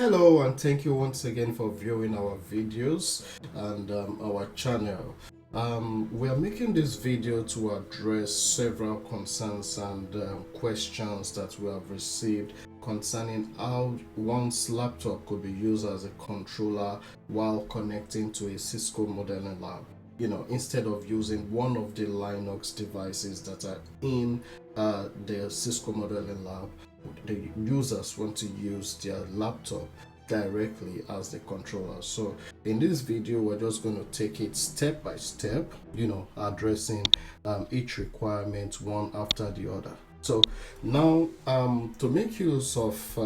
Hello and thank you once again for viewing our videos and our channel. We are making this video to address several concerns and questions that we have received concerning how one's laptop could be used as a controller while connecting to a Cisco modeling lab. Instead of using one of the Linux devices that are in the Cisco modeling lab, the users want to use their laptop directly as the controller. So in this video, we're just going to take it step by step, addressing each requirement one after the other. So now to make use of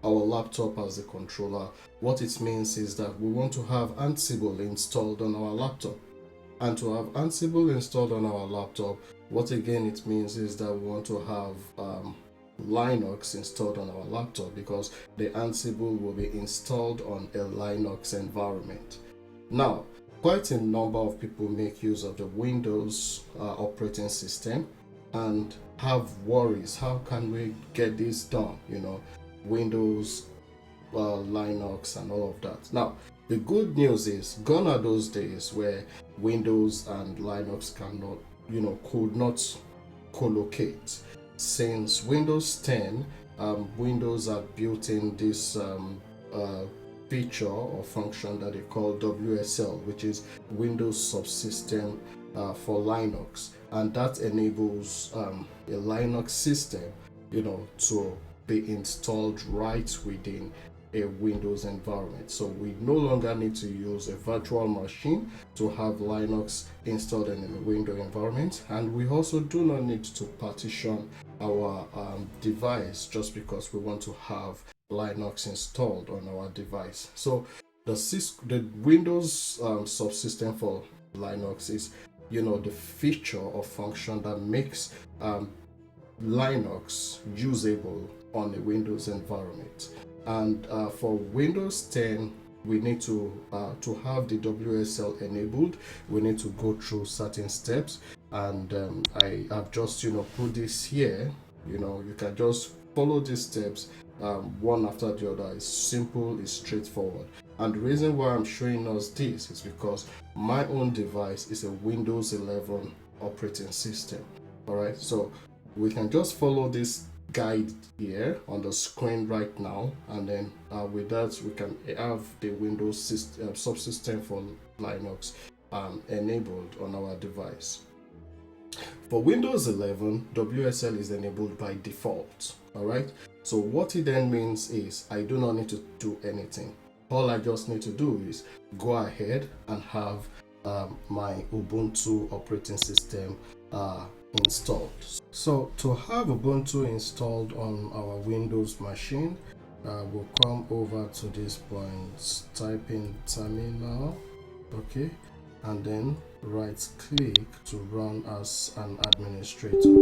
our laptop as a controller, what it means is that we want to have Ansible installed on our laptop. And to have Ansible installed on our laptop, what again it means is that we want to have Linux installed on our laptop, because the Ansible will be installed on a Linux environment. Now, quite a number of people make use of the Windows operating system and have worries. How can we get this done? Windows, Linux and all of that. Now, the good news is, gone are those days where Windows and Linux cannot, could not collocate. Since Windows 10, Windows have built in this feature or function that they call WSL, which is Windows Subsystem for Linux, and that enables a Linux system, to be installed right within a Windows environment. So we no longer need to use a virtual machine to have Linux installed in a Windows environment, and we also do not need to partition our device just because we want to have Linux installed on our device. So the Windows subsystem for Linux is the feature or function that makes Linux usable on a Windows environment. And for Windows 10, we need to have the WSL enabled. We need to go through certain steps, and I have just put this here. You can just follow these steps one after the other. It's simple, it's straightforward. And the reason why I'm showing us this is because my own device is a Windows 11 operating system. All right, so we can just follow this guide here on the screen right now, and then with that we can have the Windows subsystem for Linux enabled on our device. For Windows 11, WSL is enabled by default. All right, so what it then means is I do not need to do anything. All I just need to do is go ahead and have my Ubuntu operating system installed. So to have Ubuntu installed on our Windows machine, we'll come over to this point, type in terminal, okay, and then right click to run as an administrator.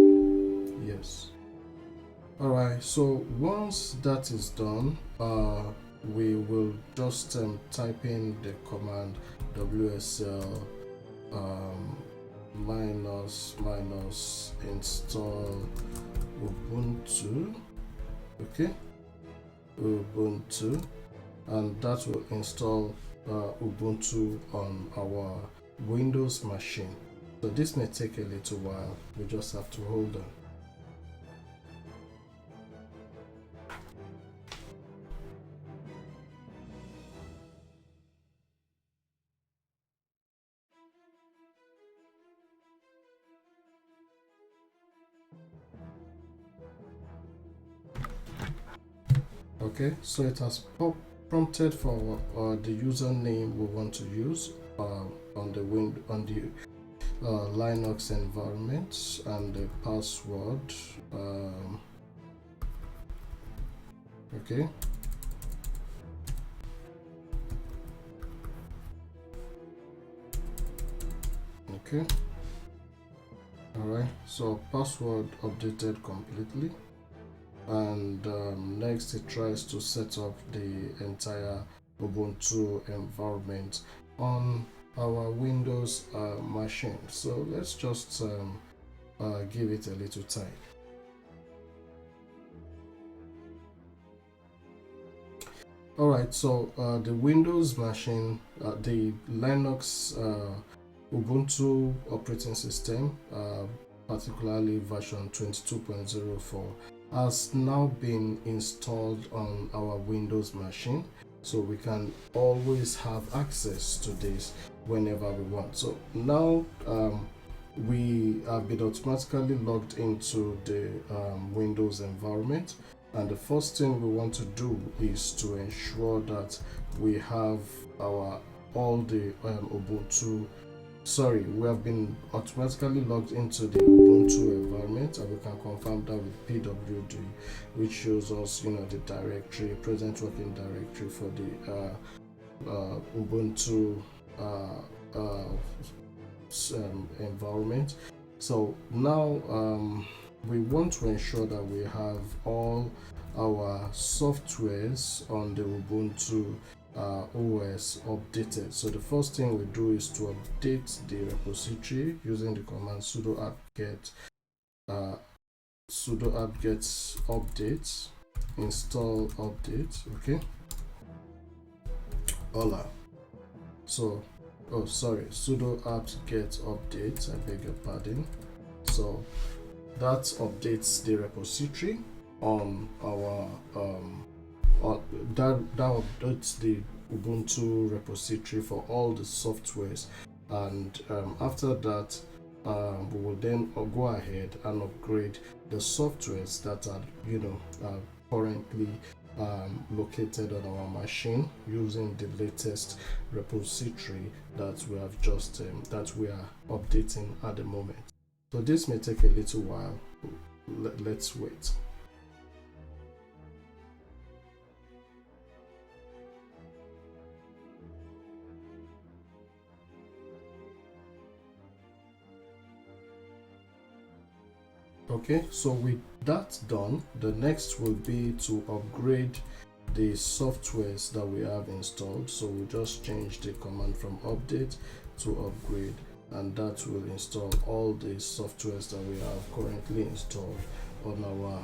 Yes. All right, so once that is done, we will just type in the command WSL minus install Ubuntu, okay, Ubuntu, and that will install Ubuntu on our Windows machine. So this may take a little while. We just have to hold on. Okay, so it has prompted for the username we want to use on the Linux environment, and the password. Okay. Okay. All right. So password updated completely. And next it tries to set up the entire Ubuntu environment on our Windows machine. So let's just give it a little time. All right, so the Windows machine, the Linux Ubuntu operating system, particularly version 22.04, has now been installed on our Windows machine, so we can always have access to this whenever we want. So now we have been automatically logged into the Windows environment, and the first thing we want to do is to ensure that we have all the Ubuntu. We have been automatically logged into the Ubuntu environment, and we can confirm that with pwd, which shows us the directory, present working directory for the Ubuntu environment. So now we want to ensure that we have all our softwares on the Ubuntu OS updated. So the first thing we do is to update the repository using the command sudo apt-get update install update. Okay, hola. So sudo apt-get update, I beg your pardon. So that updates the repository on our that updates the Ubuntu repository for all the softwares, and after that we will then go ahead and upgrade the softwares that are currently located on our machine using the latest repository that we have just that we are updating at the moment. So this may take a little while. Let's wait. Okay, so with that done, the next will be to upgrade the softwares that we have installed. So we just change the command from update to upgrade, and that will install all the softwares that we have currently installed on our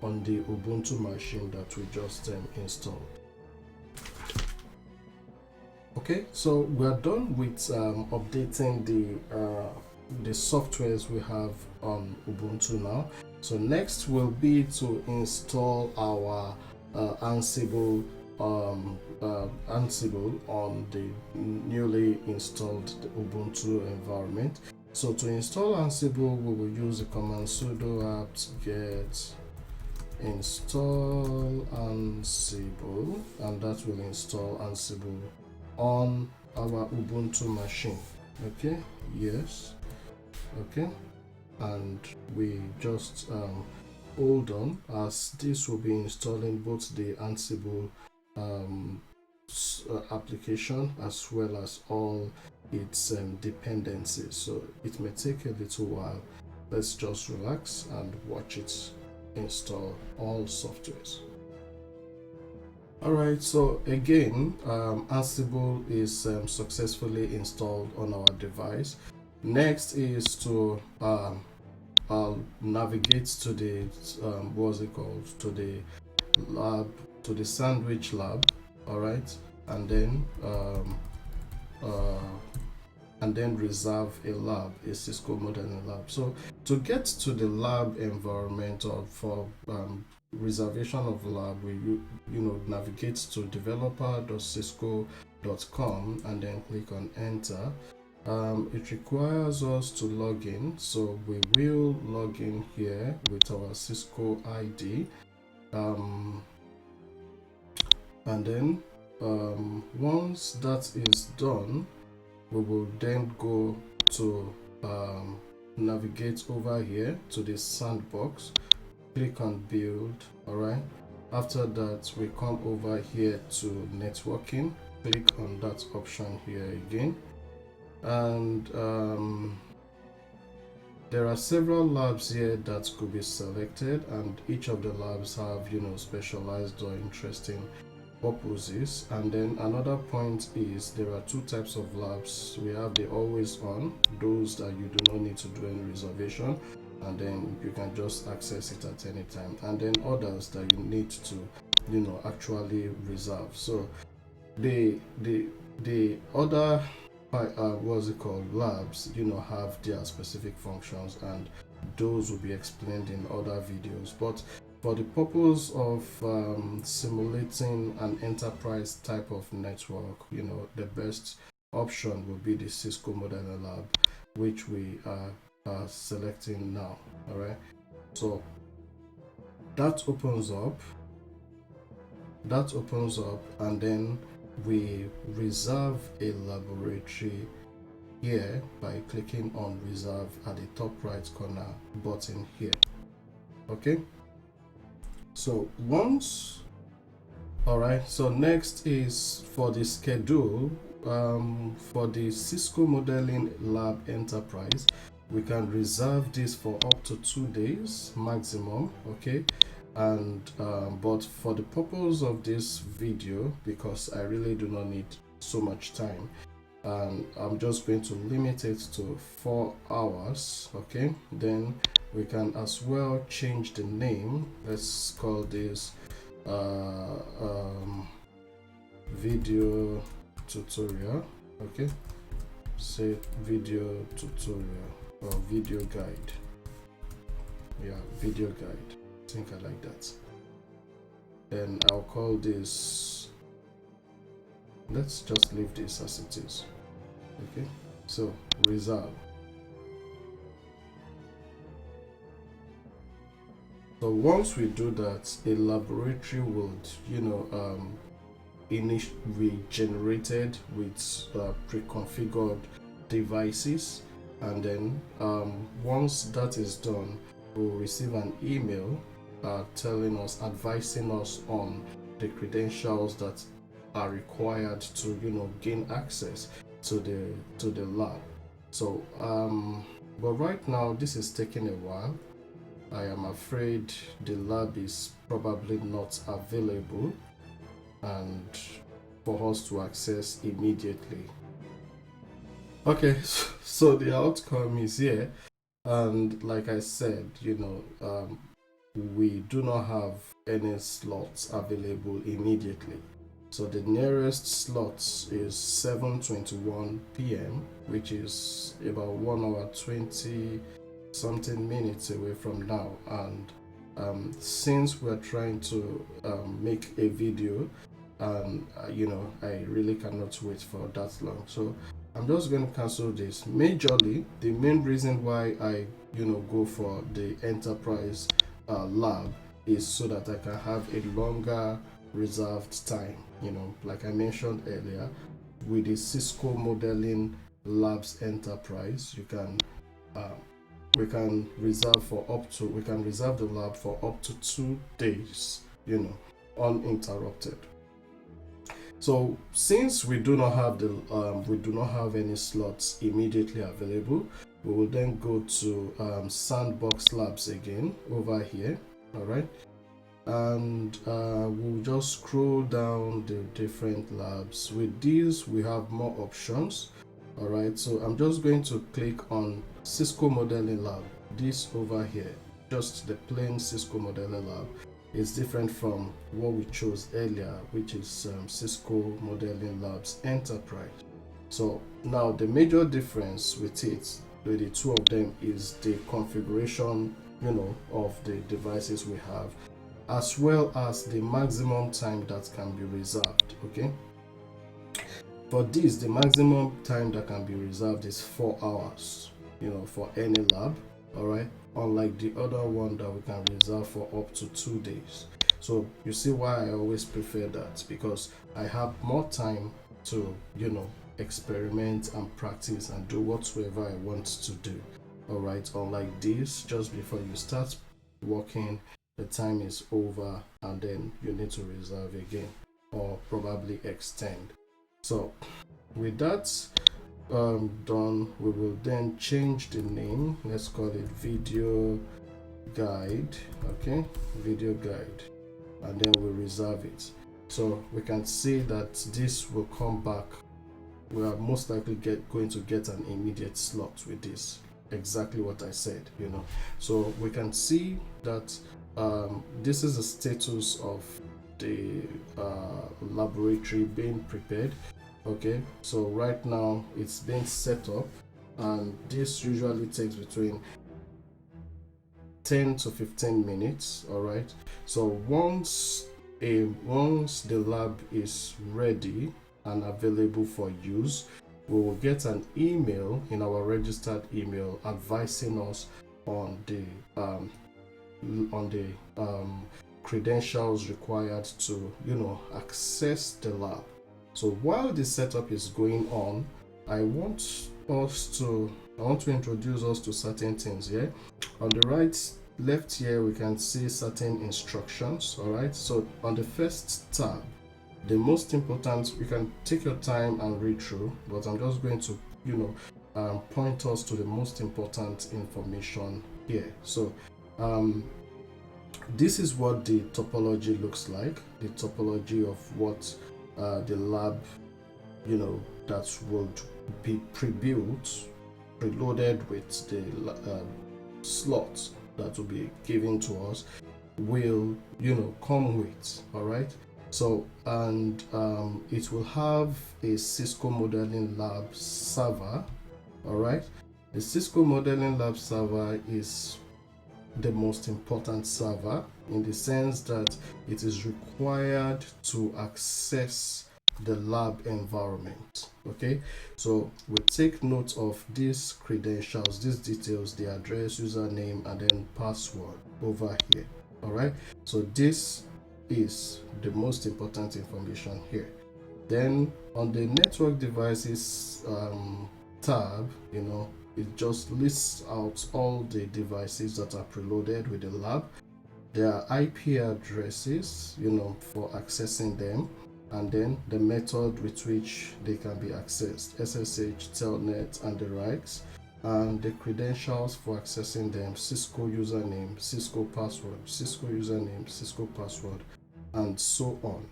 on the Ubuntu machine that we just installed. Okay, so we are done with updating the softwares we have on Ubuntu now. So next will be to install our Ansible Ansible on the newly installed Ubuntu environment. So to install Ansible, we will use the command sudo apt-get install Ansible, and that will install Ansible on our Ubuntu machine. Okay, yes, okay, and we just hold on, as this will be installing both the Ansible application as well as all its dependencies, so it may take a little while. Let's just relax and watch it install all softwares. Alright, so again, Ansible is successfully installed on our device. Next is to navigate to the what's it called, to the lab, to the sandwich lab. Alright, and then reserve a lab, a Cisco modeling lab. So to get to the lab environment, or for reservation of lab, we navigate to developer.cisco.com and then click on enter. It requires us to log in, so we will log in here with our Cisco ID, and then once that is done, we will then go to navigate over here to the Sandbox, click on build. All right, after that we come over here to networking, click on that option here again, and there are several labs here that could be selected, and each of the labs have specialized or interesting purposes. And then another point is there are two types of labs. We have the always on, those that you do not need to do any reservation, and then you can just access it at any time, and then others that you need to actually reserve. So the other what's it called, labs have their specific functions, and those will be explained in other videos. But for the purpose of simulating an enterprise type of network, the best option will be the Cisco Modeling Lab, which we are selecting now. All right, so that opens up, and then we reserve a laboratory here by clicking on reserve at the top right corner button here. Okay, so once, all right, so next is for the schedule. For the Cisco Modeling Lab Enterprise, we can reserve this for up to 2 days maximum. Okay, and but for the purpose of this video, because I really do not need so much time, and I'm just going to limit it to 4 hours. Okay, then we can as well change the name. Let's call this video tutorial. Okay, say video tutorial or video guide. Yeah, video guide, I think I like that. Then I'll call this, let's just leave this as it is. Okay, so reserve. So once we do that, a laboratory would be generated with pre-configured devices, and then once that is done, we'll receive an email advising us on the credentials that are required to gain access to the lab. So but right now this is taking a while. I am afraid the lab is probably not available and for us to access immediately. Okay, so the outcome is here, and like I said, we do not have any slots available immediately. So the nearest slots is 7:21 p.m., which is about 1 hour 20 something minutes away from now. And since we're trying to make a video, and I really cannot wait for that long, so I'm just going to cancel this. Majorly, the main reason why I go for the enterprise lab is so that I can have a longer reserved time. Like I mentioned earlier, with the Cisco Modeling Labs Enterprise, we can reserve the lab for up to 2 days, uninterrupted. So since we do not have any slots immediately available, we will then go to Sandbox Labs again over here. All right, and we'll just scroll down the different labs. With these, we have more options. All right, so I'm just going to click on Cisco Modeling Lab. This over here, just the plain Cisco Modeling Lab, is different from what we chose earlier, which is Cisco Modeling Labs Enterprise. So now the major difference with the two of them is the configuration, of the devices we have, as well as the maximum time that can be reserved. Okay. For this, the maximum time that can be reserved is 4 hours, for any lab. All right, unlike the other one that we can reserve for up to 2 days. So you see why I always prefer that, because I have more time to experiment and practice and do whatsoever I want to do. All right, unlike this, just before you start working, the time is over and then you need to reserve again or probably extend. So with that done, we will then change the name. Let's call it video guide. Okay, video guide, and then we'll reserve it. So we can see that this will come back. We are most likely going to get an immediate slot with this. Exactly what I said, So we can see that this is the status of the laboratory being prepared. Okay, so right now it's being set up, and this usually takes between 10 to 15 minutes. All right, so once the lab is ready and available for use, we will get an email in our registered email advising us on the credentials required to access the lab. So while the setup is going on, I want to introduce us to certain things here. On the left here, we can see certain instructions. All right, so on the first tab, the most important, you can take your time and read through, but I'm just going to point us to the most important information here. So this is what the topology looks like, the topology of what the lab that would be pre-built, preloaded with the slots that will be given to us, will come with. All right, so and it will have a Cisco modeling lab server. All right, the Cisco modeling lab server is the most important server in the sense that it is required to access the lab environment. Okay, so we take note of these credentials, these details, the address, username, and then password over here. All right, so this is the most important information here. Then on the network devices tab, it just lists out all the devices that are preloaded with the lab, their IP addresses, for accessing them, and then the method with which they can be accessed, SSH, Telnet, and the likes, and the credentials for accessing them, Cisco username, Cisco password, Cisco username, Cisco password, and so on.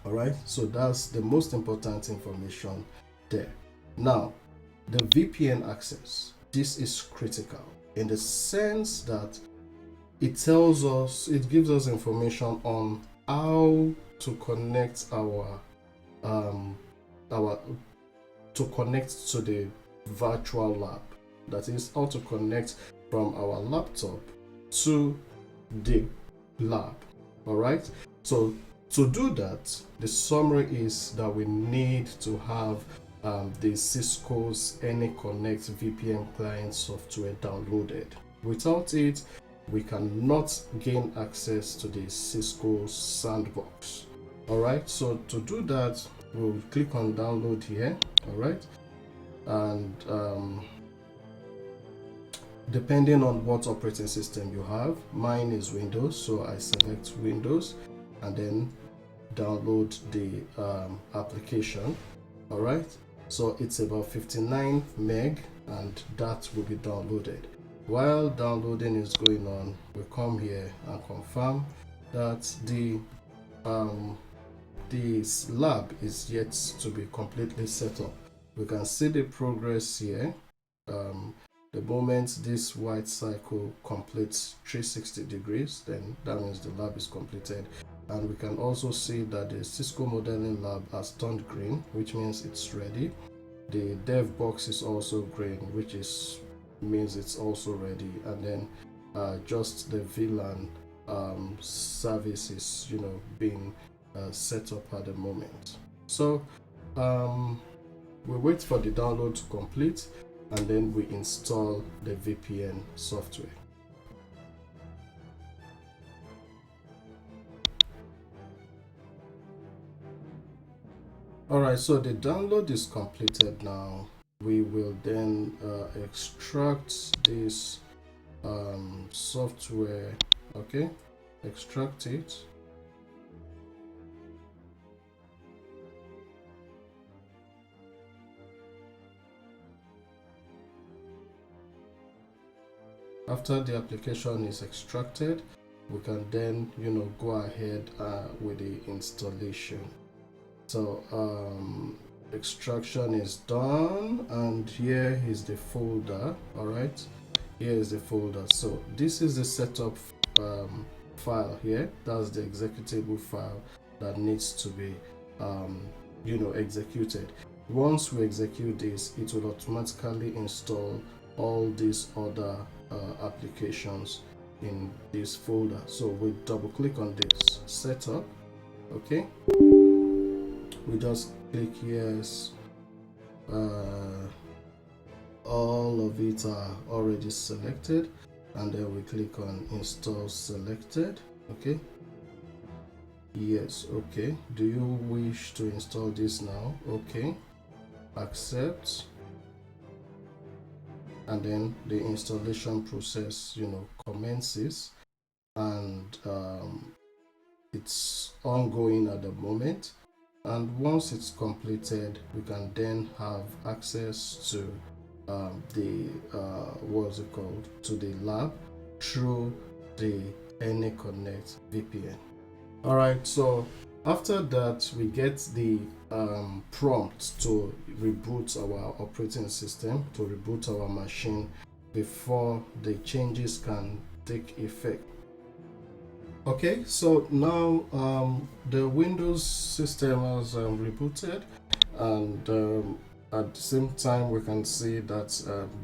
All right, so that's the most important information there. Now, the VPN access, this is critical in the sense that it gives us information on how to connect to connect to the virtual lab. That is, how to connect from our laptop to the lab. All right, so to do that, the summary is that we need to have the Cisco's AnyConnect VPN client software downloaded. Without it, we cannot gain access to the Cisco Sandbox. All right, so to do that, we'll click on download here. All right, and depending on what operating system you have, mine is Windows, so I select Windows and then download the application. All right, so it's about 59 meg, and that will be downloaded. While downloading is going on, we come here and confirm that the this lab is yet to be completely set up. We can see the progress here. The moment this white circle completes 360 degrees, then that means the lab is completed. And we can also see that the Cisco modeling lab has turned green, which means it's ready. The dev box is also green, which means it's also ready. And then just the VLAN service is being set up at the moment. So we wait for the download to complete, and then we install the VPN software. Alright, so the download is completed now. We will then extract this software. Okay, extract it. After the application is extracted, we can then go ahead with the installation. So extraction is done, and here is the folder. All right, here is the folder. So this is the setup file here. That's the executable file that needs to be executed. Once we execute this, it will automatically install all these other applications in this folder. So we double click on this setup. Okay, we just click yes. All of it are already selected, and then we click on install selected. Okay, yes. Okay, do you wish to install this now? Okay, accept, and then the installation process commences, and it's ongoing at the moment. And once it's completed, we can then have access to the what's it called, to the lab through the AnyConnect VPN. All right, so after that we get the prompt to reboot our operating system, to reboot our machine before the changes can take effect. Okay, so now the Windows system has rebooted, and at the same time we can see that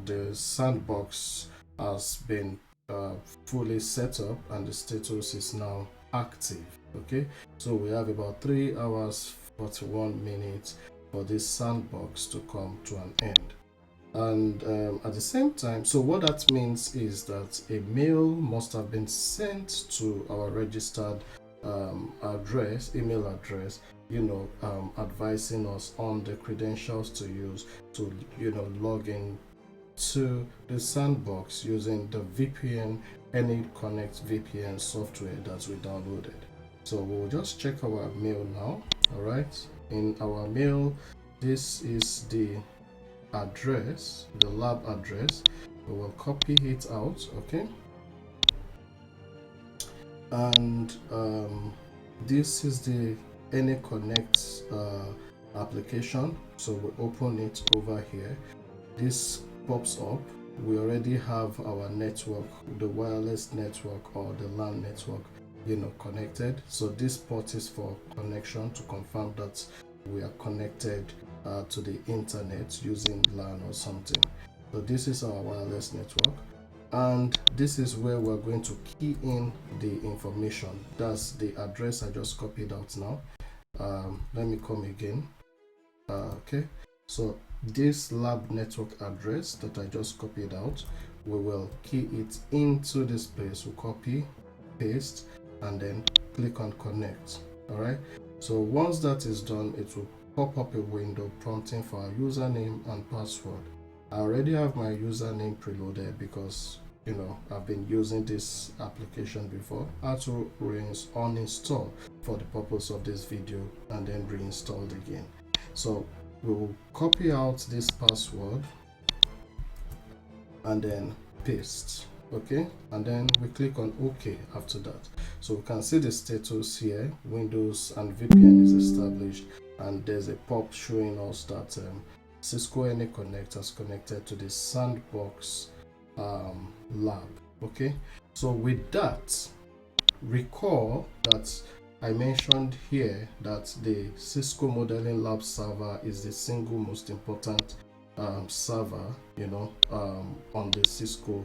the Sandbox has been fully set up and the status is now active. Okay, so we have about 3 hours 41 minutes for this Sandbox to come to an end. And at the same time, so what that means is that a mail must have been sent to our registered email address, advising us on the credentials to use to log in to the Sandbox using the VPN, AnyConnect VPN software that we downloaded. So we'll just check our mail now. All right, in our mail, this is the address, the lab address. We will copy it out. Okay, and this is the AnyConnect application. So we open it over here. This pops up. We already have our network, the wireless network or the LAN network connected. So this port is for connection, to confirm that we are connected to the internet using LAN or something. So this is our wireless network, and this is where we're going to key in the information. That's the address I just copied out now. Let me come again. Okay, so this lab network address that I just copied out, we will key it into this place. We'll copy, paste, and then click on connect. All right, so once that is done, it will pop up a window prompting for our username and password. I already have my username preloaded because I've been using this application before. I had to uninstall for the purpose of this video and then reinstall it again. So we will copy out this password and then paste. Okay, and then we click on OK after that. So we can see the status here. Windows and VPN is established, and there's a pop showing us that Cisco AnyConnect has connected to the Sandbox lab. Okay, so with that, recall that I mentioned here that the Cisco Modeling Lab server is the single most important server on the Cisco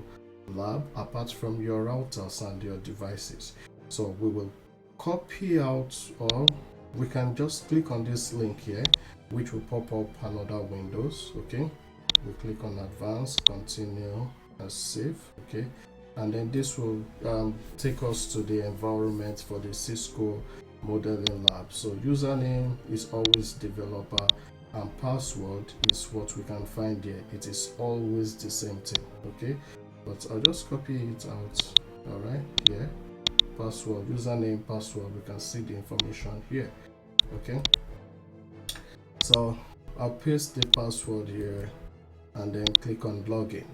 lab, apart from your routers and your devices. So we will copy out, or we can just click on this link here, which will pop up another Windows. Okay, we click on advanced, continue, and save. Okay, and then this will take us to the environment for the Cisco Modeling Lab. So username is always developer, and password is what we can find here. It is always the same thing. Okay, but I'll just copy it out. All right, yeah, password, username, password, we can see the information here. Okay, so I'll paste the password here and then click on login.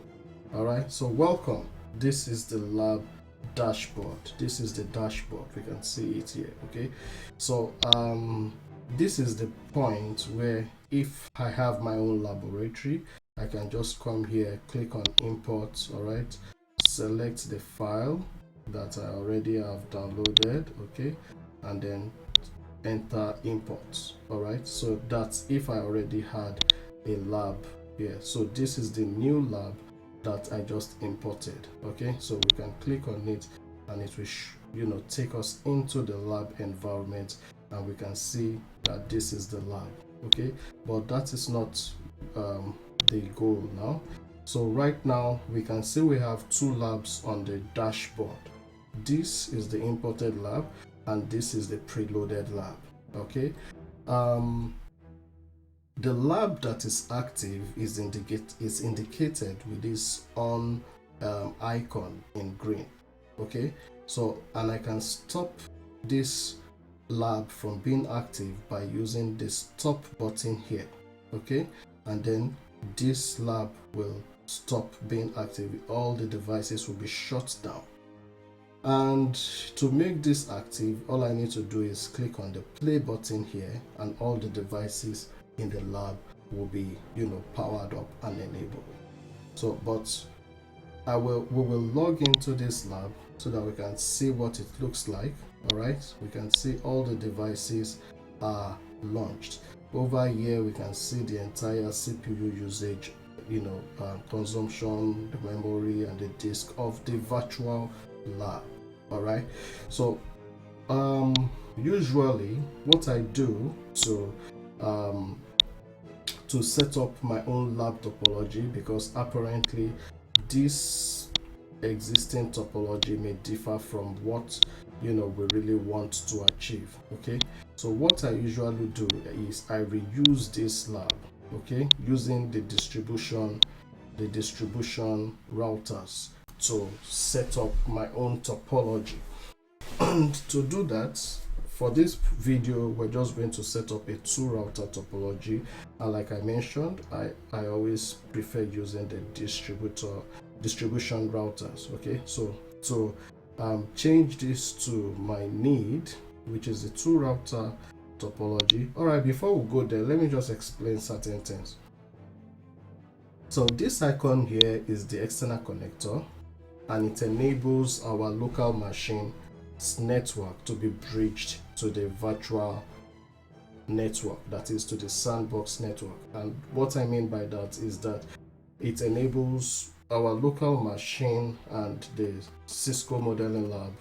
All right, so welcome. This is the lab dashboard. This is the dashboard. We can see it here. Okay, so this is the point where if I have my own laboratory, I can just come here, click on import. All right, select the file, that I already have downloaded, okay, and then enter imports. All right, so that's if I already had a lab here. So this is the new lab that I just imported. Okay, so we can click on it and it will take us into the lab environment, and we can see that this is the lab. Okay, but that is not the goal now. So right now we can see we have two labs on the dashboard. This is the imported lab and this is the preloaded lab. Okay, the lab that is active is indicated with this on icon in green. Okay, so and I can stop this lab from being active by using the stop button here. Okay, and then this lab will stop being active. All the devices will be shut down. And to make this active, all I need to do is click on the play button here, and all the devices in the lab will be powered up and enabled. So but we will log into this lab so that we can see what it looks like. All right, we can see all the devices are launched. Over here we can see the entire CPU usage, consumption, the memory and the disk of the virtual lab. All right, so usually what I do to set up my own lab topology, because apparently this existing topology may differ from what we really want to achieve. Okay, so what I usually do is I reuse this lab, okay, using the distribution routers to set up my own topology. And to do that, for this video we're just going to set up a 2-router topology, and like I mentioned, I always prefer using the distribution routers. Okay, so to change this to my need, which is the 2-router topology. All right, before we go there, let me just explain certain things. So this icon here is the external connector, and it enables our local machine's network to be bridged to the virtual network, that is to the Sandbox network. And what I mean by that is that it enables our local machine and the Cisco modeling lab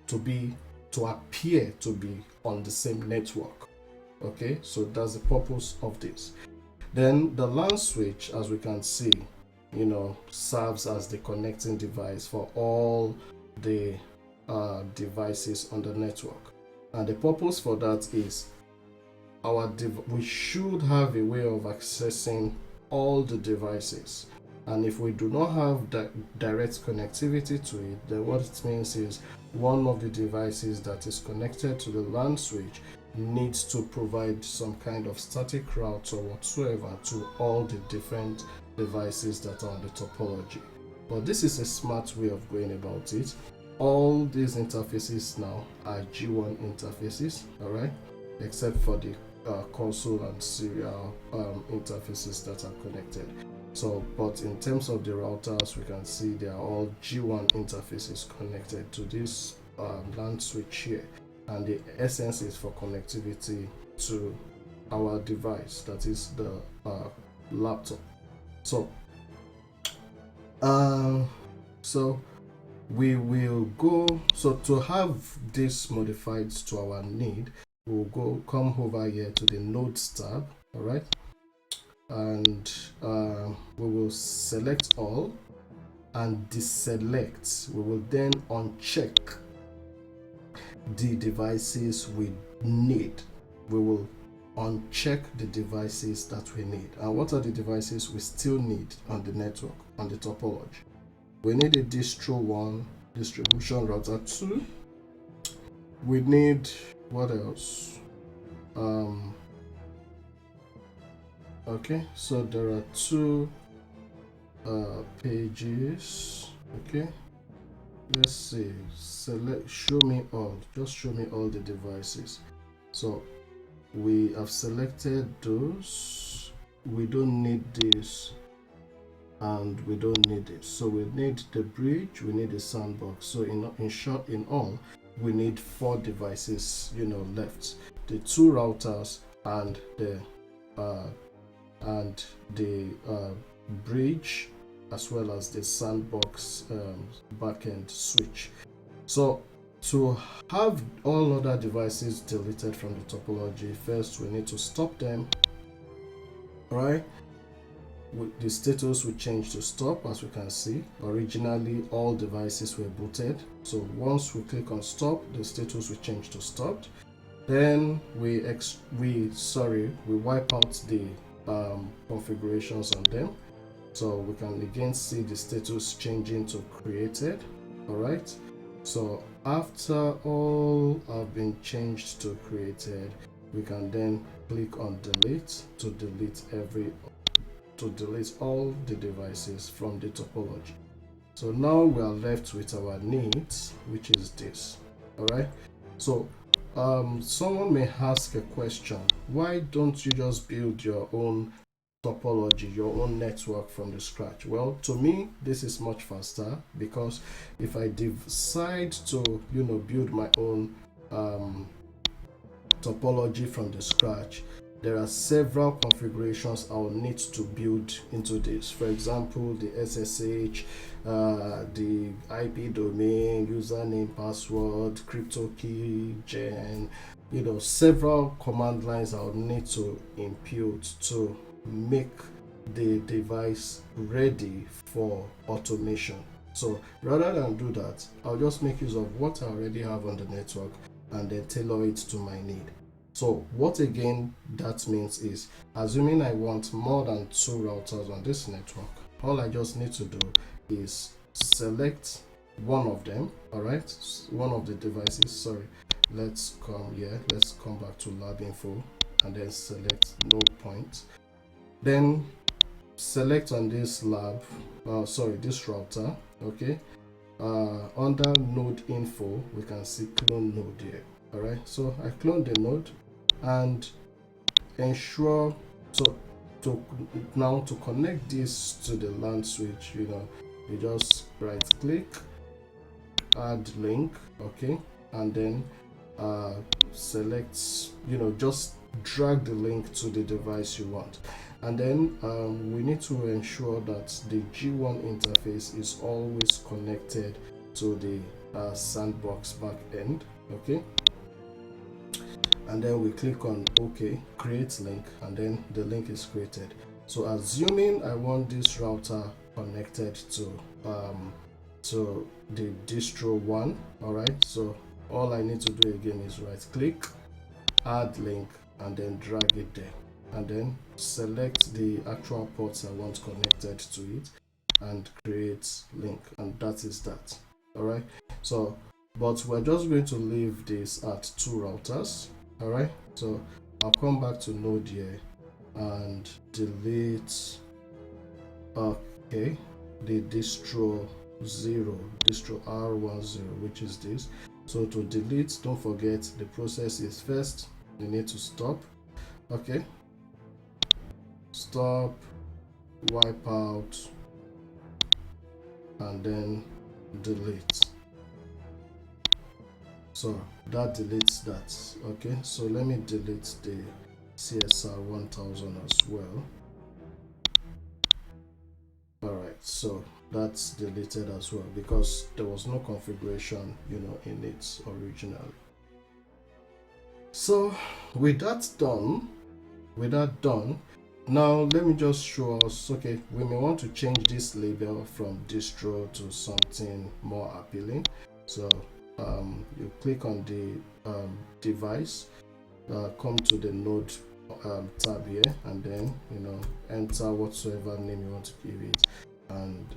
to appear to be on the same network. Okay, so that's the purpose of this. Then the LAN switch, as we can see, serves as the connecting device for all the devices on the network. And the purpose for that is we should have a way of accessing all the devices. And if we do not have direct connectivity to it, then what it means is one of the devices that is connected to the LAN switch needs to provide some kind of static route or whatsoever to all the different devices that are on the topology. But this is a smart way of going about it. All these interfaces now are G1 interfaces, all right, except for the console and serial interfaces that are connected. So, but in terms of the routers, we can see they are all G1 interfaces connected to this LAN switch here, and the essence is for connectivity to our device, that is the laptop. So we will go, so to have this modified to our need, we'll come over here to the nodes tab. All right, and we will select all and deselect. We will then uncheck the devices we need. We will uncheck the devices that we need. And what are the devices we still need on the network, on the topology? We need a distro 1, distribution router 2. We need, what else? Okay, so there are 2 pages. Okay, let's see, select, show me all, just show me all the devices. So we have selected those. We don't need this. and we don't need it. So we need the bridge, we need the sandbox. So in short, in all, we need 4 devices, left: the 2 routers and the bridge, as well as the sandbox backend switch. So to have all other devices deleted from the topology, first we need to stop them. All right, the status will change to stop. As we can see, originally all devices were booted, so once we click on stop, the status will change to stopped. Then we wipe out the configurations on them, so we can again see the status changing to created. All right, so after all have been changed to created, we can then click on delete to delete all the devices from the topology. So now we are left with our needs, which is this. All right, so someone may ask a question: why don't you just build your own topology, your own network from the scratch? Well, to me, this is much faster, because if I decide to build my own topology from the scratch, there are several configurations I'll need to build into this. For example, the SSH, the IP domain, username, password, crypto key, gen, several command lines I'll need to input to make the device ready for automation. So rather than do that, I'll just make use of what I already have on the network and then tailor it to my need. So what again that means is, assuming I want more than 2 routers on this network, all I just need to do is select one of them. All right, one of the devices. Sorry, let's come here, let's come back to lab info and then select node point. Then select on this this router. Okay, under node info, we can see clone node here. All right, so I clone the node and ensure to connect this to the LAN switch, you just right click, add link. Okay, and then select, just drag the link to the device you want. And then we need to ensure that the G1 interface is always connected to the Sandbox backend. Okay, and then we click on OK, create link, and then the link is created. So assuming I want this router connected to the distro 1, all right, so all I need to do again is right click, add link, and then drag it there, and then select the actual ports I want connected to it and create link, and that is that. All right, so but we're just going to leave this at 2 routers. All right, so I'll come back to node here and delete the distro R10, which is this. So to delete, don't forget the process is first you need to stop. Okay, stop, wipe out, and then delete. So that deletes that. Okay, so let me delete the CSR 1000 as well. All right, so that's deleted as well because there was no configuration in it originally. So with that done, now let me just show us. Okay, we may want to change this label from distro to something more appealing. So you click on the device, come to the node tab here, and then enter whatsoever name you want to give it, and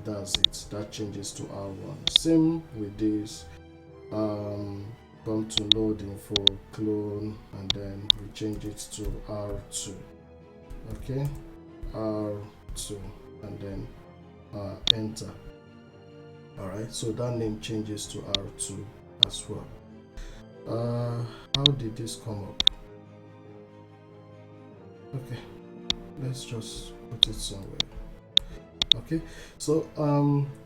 that's it. That changes to R1. Same with this. Come to node info, clone, and then we change it to R2. Okay, R2, and then enter. All right, so that name changes to R2 as well. How did this come up? Okay, let's just put it somewhere. Okay, so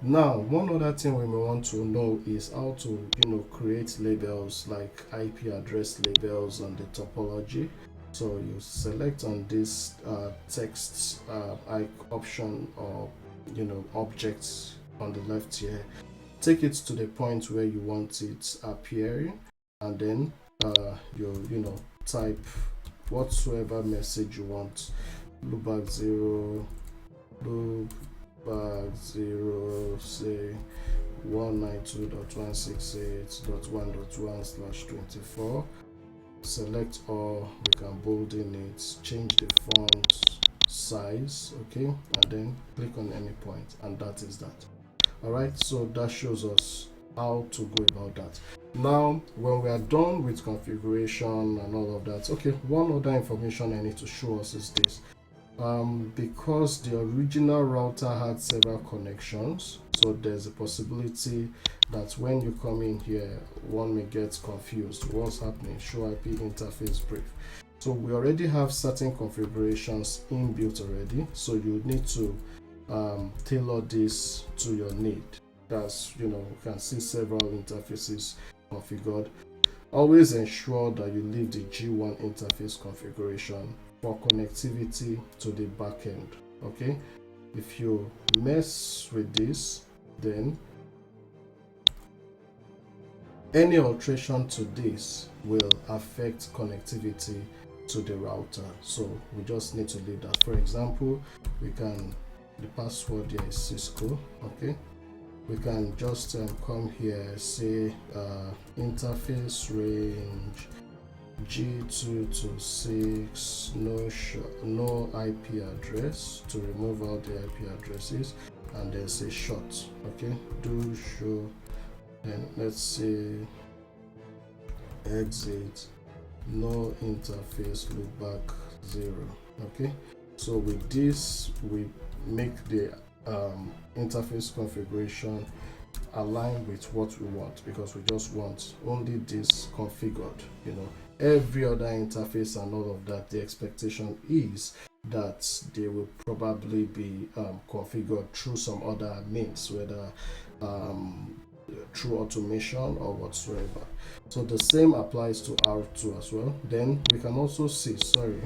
now one other thing we may want to know is how to create labels like IP address labels on the topology. So you select on this text option, or objects on the left here, take it to the point where you want it appearing, and then you type whatsoever message you want. Loopback 0, loopback 0, say 192.168.1.1/24. Select all, we can bold in it, change the font size, okay, and then click on any point, and that is that. All right, so that shows us how to go about that. Now when we are done with configuration and all of that, okay, one other information I need to show us is this. Because the original router had several connections, so there's a possibility that when you come in here, one may get confused. What's happening? Show IP interface brief. So we already have certain configurations inbuilt already, so you need to tailor this to your need. That's, you can see several interfaces configured. Always ensure that you leave the G1 interface configuration for connectivity to the backend. Okay, if you mess with this, then any alteration to this will affect connectivity to the router, so we just need to leave that. For example, we can, the password here is Cisco. Okay, we can just come here, say interface range G2 to 6, no IP address, to remove all the IP addresses, and then say short. Okay, do show, and let's say exit, no interface, loopback 0. Okay, so with this we make the interface configuration align with what we want, because we just want only this configured. Every other interface and all of that, the expectation is that they will probably be configured through some other means, whether through automation or whatsoever. So the same applies to R2 as well. Then we can also see, we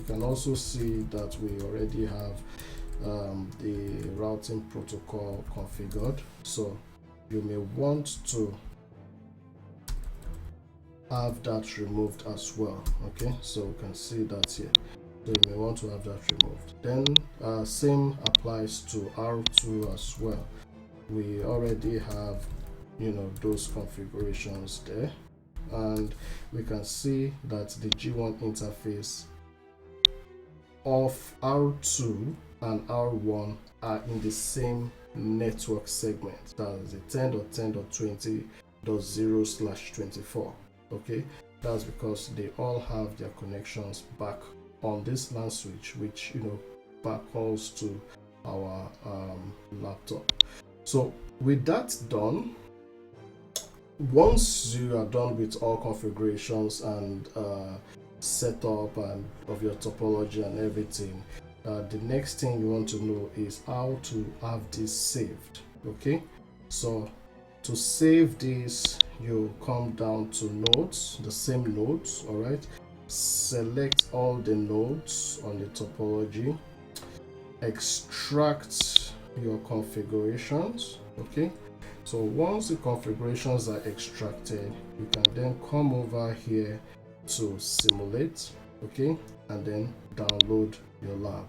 can also see that we already have the routing protocol configured, so you may want to have that removed as well. Okay, so we can see that here, so you may want to have that removed. Then same applies to R2 as well. We already have those configurations there, and we can see that the G1 interface of R2 and R1 are in the same network segment. That is the 10.10.20.0/24. Okay, that's because they all have their connections back on this LAN switch, which backhalls to our laptop. So with that done, once you are done with all configurations and setup and of your topology and everything, the next thing you want to know is how to have this saved. Okay, so to save this, you come down to nodes, the same nodes. All right, select all the nodes on the topology, extract your configurations. Okay, so once the configurations are extracted, you can then come over here to simulate. Okay, and then download your lab.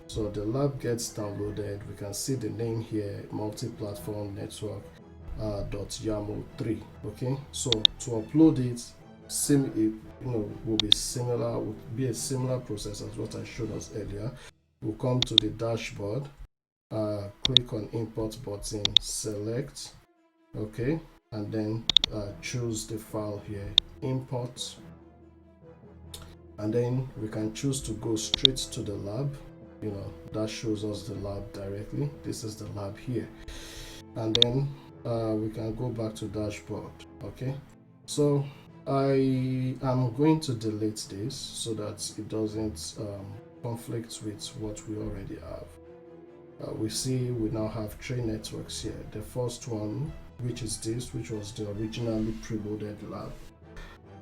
So the lab gets downloaded. We can see the name here, multi-platform network .yaml3. Okay, so to upload it, will be similar, would be a similar process as what I showed us earlier. We'll come to the dashboard, click on import button, select, okay, and then choose the file here, import, and then we can choose to go straight to the lab. That shows us the lab directly. This is the lab here, and then we can go back to dashboard. Okay, so I am going to delete this so that it doesn't conflict with what we already have. we see we now have 3 networks here. The first one, which is this, which was the originally preloaded lab.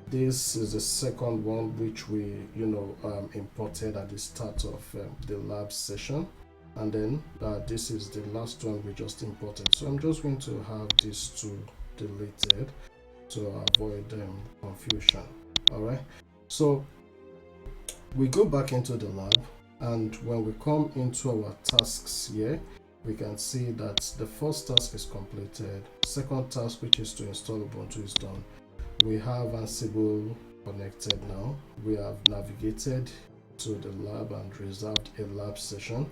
This is the second one, which we imported at the start of the lab session, and then this is the last one we just imported. So I'm just going to have these two deleted to avoid confusion. All right, so we go back into the lab, and when we come into our tasks here, we can see that the first task is completed. Second task, which is to install Ubuntu, is done. We have Ansible connected now. We have navigated to the lab and reserved a lab session.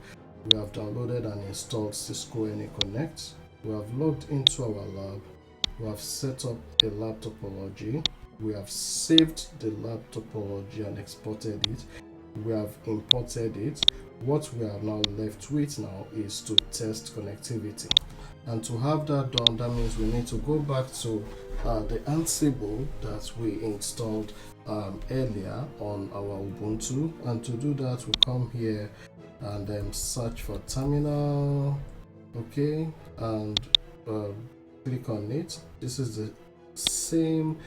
We have downloaded and installed Cisco AnyConnect. We have logged into our lab. We have set up a lab topology. We have saved the lab topology and exported it. We have imported it. What we are now left with now is to test connectivity. And to have that done, that means we need to go back to the Ansible that we installed earlier on our Ubuntu. And to do that, we come here and then search for terminal, okay, and click on it. This is the same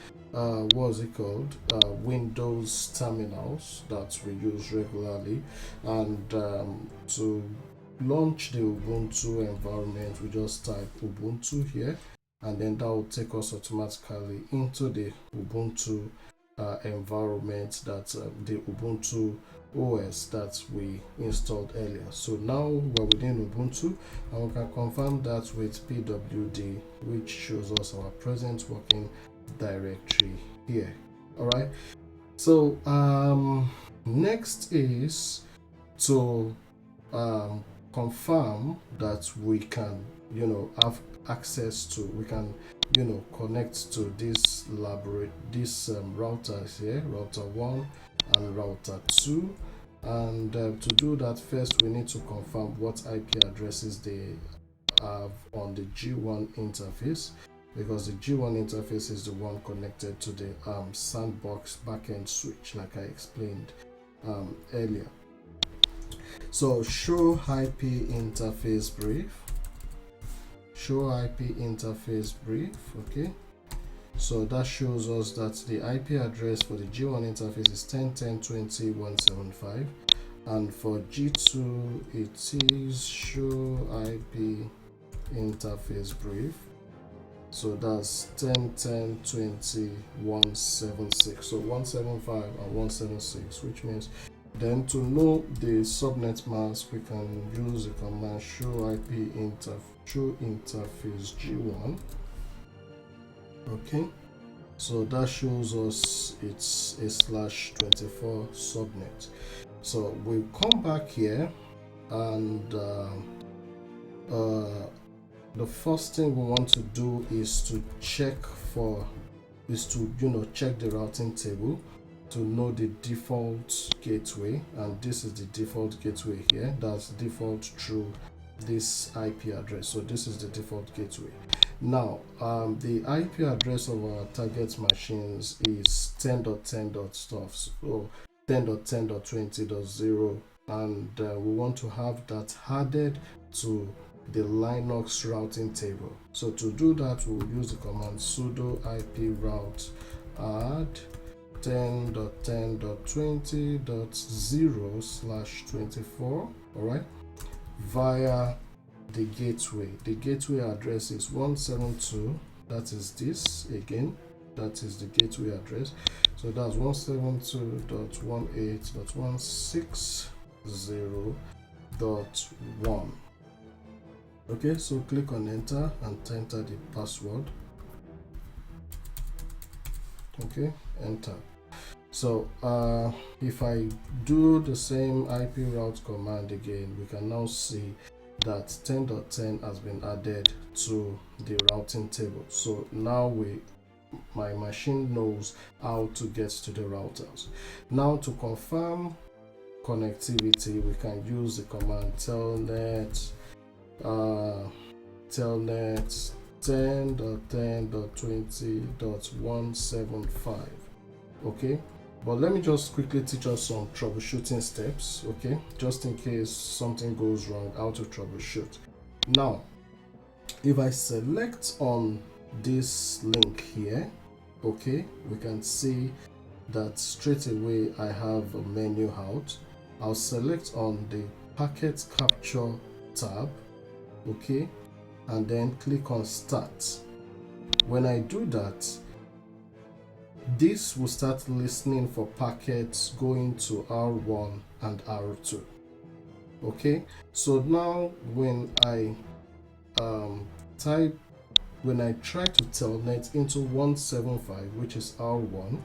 what's it called, Windows terminals that we use regularly. And to launch the Ubuntu environment, we just type Ubuntu here, and then that will take us automatically into the Ubuntu environment, that the Ubuntu OS that we installed earlier. So now we're within Ubuntu, and we can confirm that with pwd, which shows us our present working directory here. All right, so next is to confirm that we can have access to, we can connect to this routers here, router 1 and router 2. And to do that, first we need to confirm what IP addresses they have on the G1 interface, because the G1 interface is the one connected to the Sandbox backend switch, like I explained earlier. So show IP interface brief, okay. So that shows us that the IP address for the G1 interface is 10.10.20.175, and for G2 it is show IP interface brief. So that's 10.10.20.176. So 175 and 176, which means then to know the subnet mask, we can use the command show interface G1. Okay, so that shows us it's a /24 subnet. So we'll come back here, and the first thing we want to do is to check check the routing table to know the default gateway, and this is the default gateway here. That's default through this IP address. So this is the default gateway. Now the IP address of our target machines is 10.10.stuff, so 10.10.20.0, and we want to have that added to the Linux routing table. So to do that, we'll use the command sudo IP route add 10.10.20.0/24, all right, via the gateway. The gateway address is 172. That is this again. That is the gateway address. So that's 172.168.160.1. Okay, so click on enter and enter the password. Okay, enter. So if I do the same IP route command again, we can now see that 10.10 has been added to the routing table. So now my machine knows how to get to the routers. Now to confirm connectivity, we can use the command telnet 10.10.20.175. okay, But let me just quickly teach us some troubleshooting steps, okay, just in case something goes wrong, how to troubleshoot. Now if I select on this link here, okay, we can see that straight away I have a menu out. I'll select on the packet capture tab, okay, and then click on start. When I do that, this will start listening for packets going to R1 and R2. Okay, so now when I try to telnet into 175, which is R1,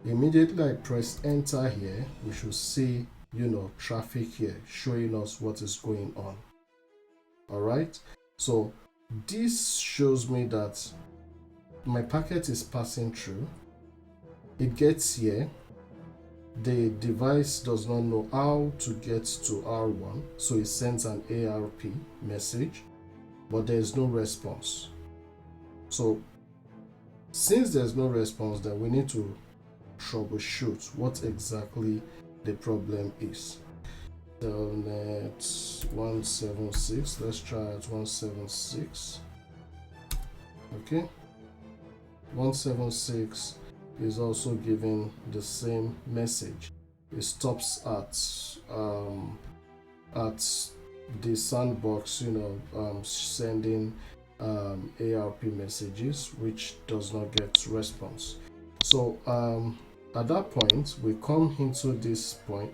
immediately I press enter here, we should see, you know, traffic here showing us what is going on. All right, so this shows me that my packet is passing through. It gets here, the device does not know how to get to R1, so it sends an ARP message, but there is no response. So since there's no response, then we need to troubleshoot what exactly the problem is. Telnet 176, let's try at 176. Okay, 176 is also giving the same message. It stops at the Sandbox, you know, sending ARP messages, which does not get response. So at that point, we come into this point.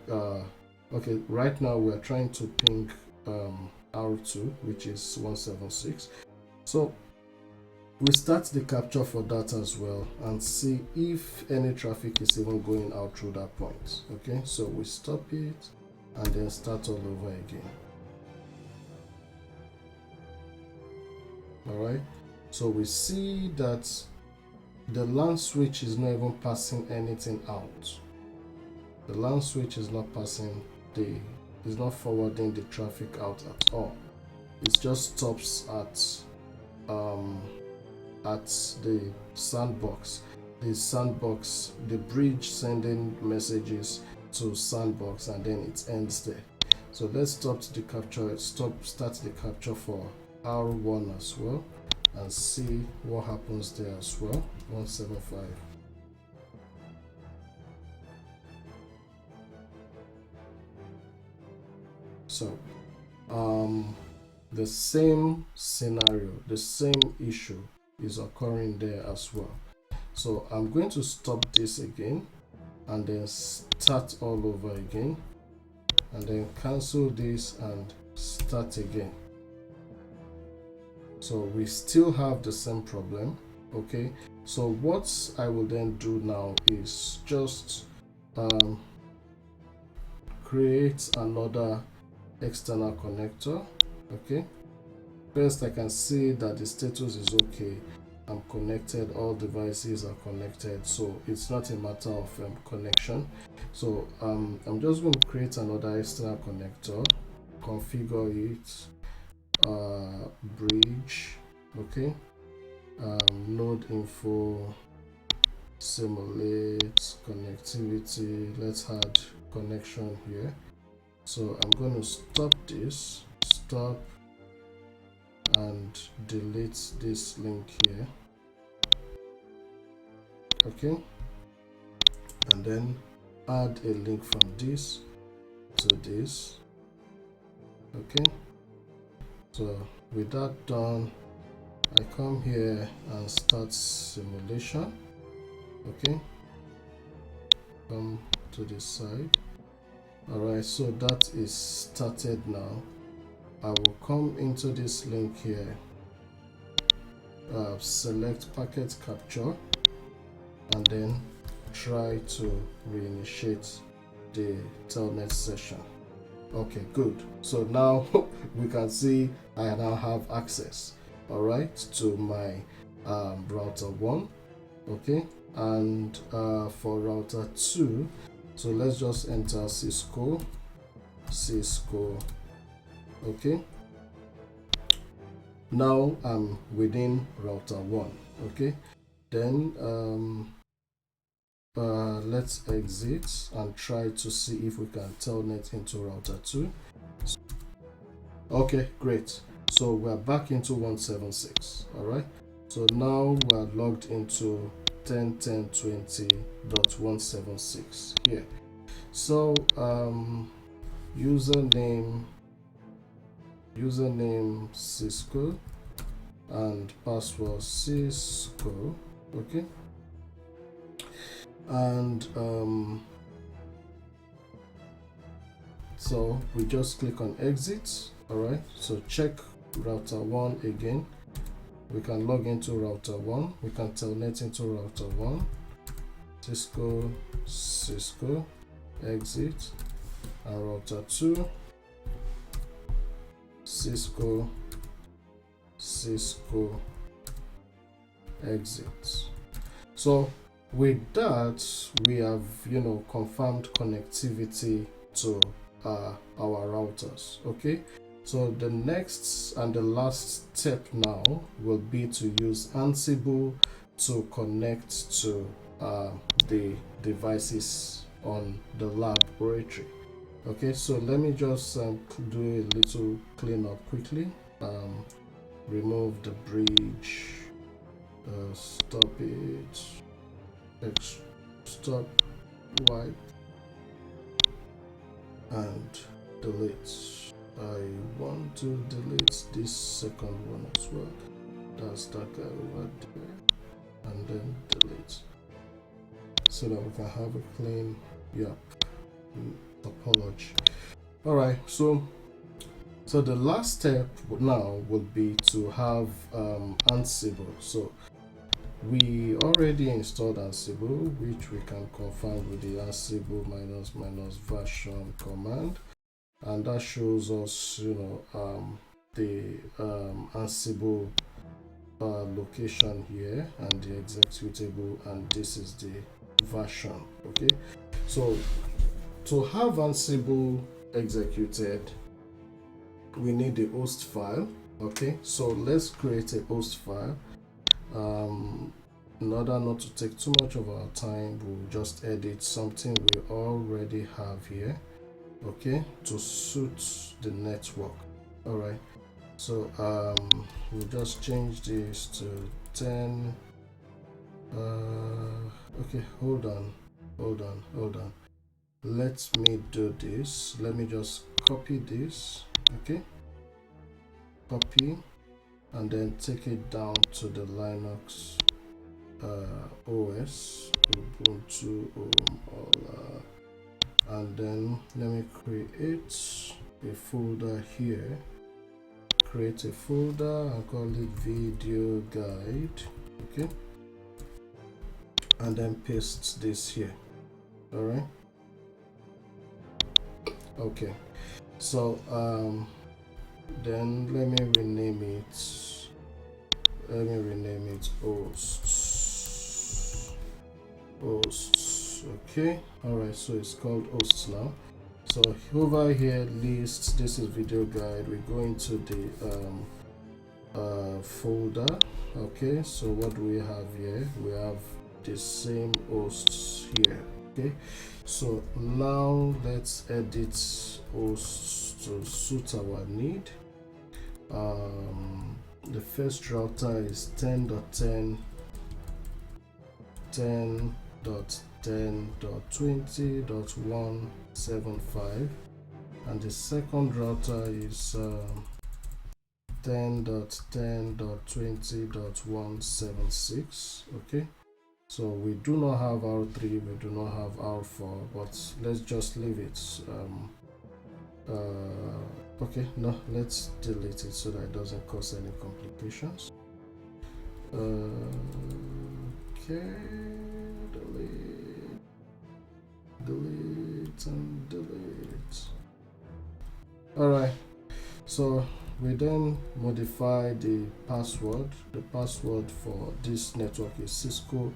Okay, right now we're trying to ping R2, which is 176. So we start the capture for that as well and see if any traffic is even going out through that point. Okay, so we stop it and then start all over again. All right, so we see that the LAN switch is not even passing anything out. The LAN switch is not passing is not forwarding the traffic out at all. It just stops at the Sandbox. The Sandbox, the bridge sending messages to Sandbox, and then it ends there. So let's start the capture for R1 as well and see what happens there as well. 175. So the same scenario, the same issue is occurring there as well. So I'm going to stop this again and then start all over again, and then cancel this and start again. So we still have the same problem. Okay, so what I will then do now is just create another external connector. Okay, first I can see that the status is okay. I'm connected, all devices are connected, so it's not a matter of connection. So I'm just going to create another external connector, configure it, bridge, okay, node info, simulate connectivity, let's add connection here. So I'm going to stop this, stop, and delete this link here. Okay, and then add a link from this to this. Okay, so with that done, I come here and start simulation. Okay, come to this side. Alright, so that is started now. I will come into this link here, select packet capture, and then try to reinitiate the telnet session. Okay, good. So now we can see I now have access, all right, to my router 1. Okay, and for router 2, so let's just enter Cisco. Okay, now I'm within router 1. Okay, then let's exit and try to see if we can telnet into router 2. Okay, great. So we're back into 176. All right, so now we're logged into 10.10.20.176 here. So username Cisco and password Cisco. Okay, and so we just click on exit. All right, so check router 1 again. We can log into router 1, we can telnet into router 1, Cisco, exit, and router 2, Cisco, exit. So with that, we have confirmed connectivity to our routers. Okay, so the next and the last step now will be to use Ansible to connect to the devices on the laboratory. Okay, so let me just do a little cleanup quickly. Remove the bridge, stop it, stop, wipe, and delete. I want to delete this second one as well. That's that guy over there, and then delete, so that we can have a clean topology. All right, so the last step now would be to have Ansible. So we already installed Ansible, which we can confirm with the Ansible -- version command, and that shows us the Ansible location here and the executable, and this is the version. Okay, so to have Ansible executed, we need the host file. Okay, so let's create a host file. In order not to take too much of our time, we'll just edit something we already have here, okay, to suit the network. All right, so we'll just change this to 10. Okay, hold on. Let me do this. Let me just copy this. Okay, copy, and then take it down to the Linux OS, Ubuntu, and then let me create a folder here. Create a folder and call it video guide. Okay, and then paste this here. All right. Okay, so then let me rename it hosts. Okay, all right, so it's called hosts now. So over here, list, this is video guide. We go into the folder. Okay, so what do we have here? We have the same hosts here. Okay, so now let's edit hosts to suit our need. The first router is 10.10.10.20.175, and the second router is 10.10.20.176. okay, so we do not have R3, we do not have R4, but let's just leave it. Okay, no, let's delete it so that it doesn't cause any complications. Okay, delete and delete. All right, so we then modify the password. The password for this network is Cisco.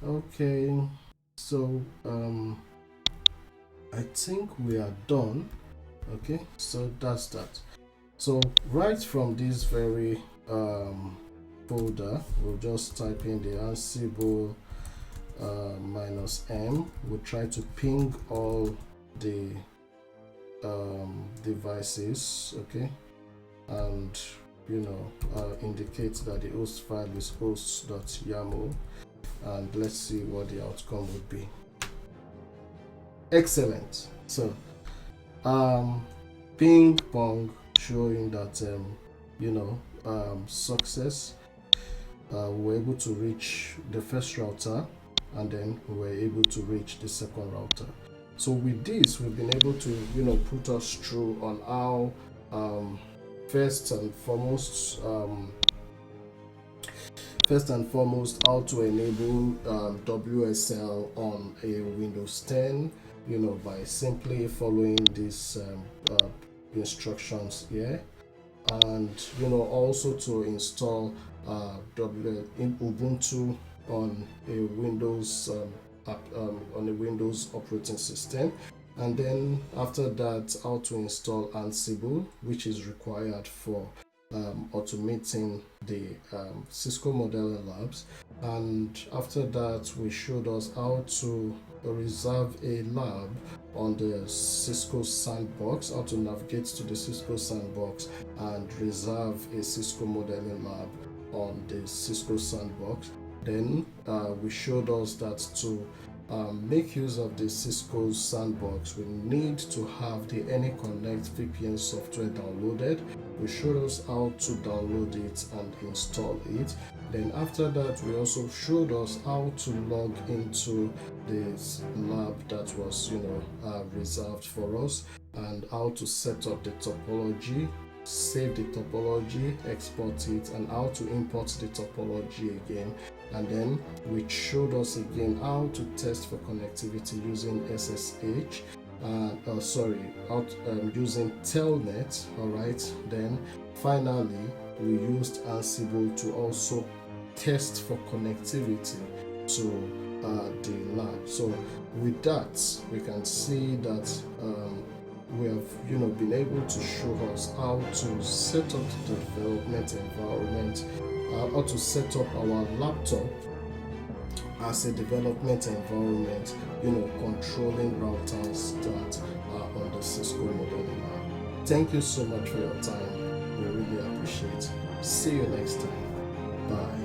Okay, so I think we are done. Okay, so that's that. So right from this very folder, we'll just type in the Ansible -m. We'll try to ping all the devices, okay, and indicate that the host file is host.yaml, and let's see what the outcome would be. Excellent. So ping pong showing that success. We were able to reach the first router, and then we were able to reach the second router. So with this, we've been able to put us through on how first and foremost how to enable WSL on a Windows 10, by simply following these instructions here, and also to install Ubuntu on a Windows operating system, and then after that how to install Ansible, which is required for automating the Cisco modeling labs. And after that, we showed us how to reserve a lab on the Cisco Sandbox, how to navigate to the Cisco Sandbox and reserve a Cisco modeling lab on the Cisco Sandbox. Then we showed us that to make use of the Cisco Sandbox, we need to have the AnyConnect VPN software downloaded. We showed us how to download it and install it. Then after that, we also showed us how to log into this lab that was reserved for us, and how to set up the topology, save the topology, export it, and how to import the topology again. And then we showed us again how to test for connectivity using SSH, using Telnet. All right. Then finally, we used Ansible to also test for connectivity to the lab. So with that, we can see that we have been able to show us how to set up the development environment, how to set up our laptop as a development environment, controlling routers that are on the Cisco modeling lab. Thank you so much for your time. We really appreciate it. See you next time. Bye.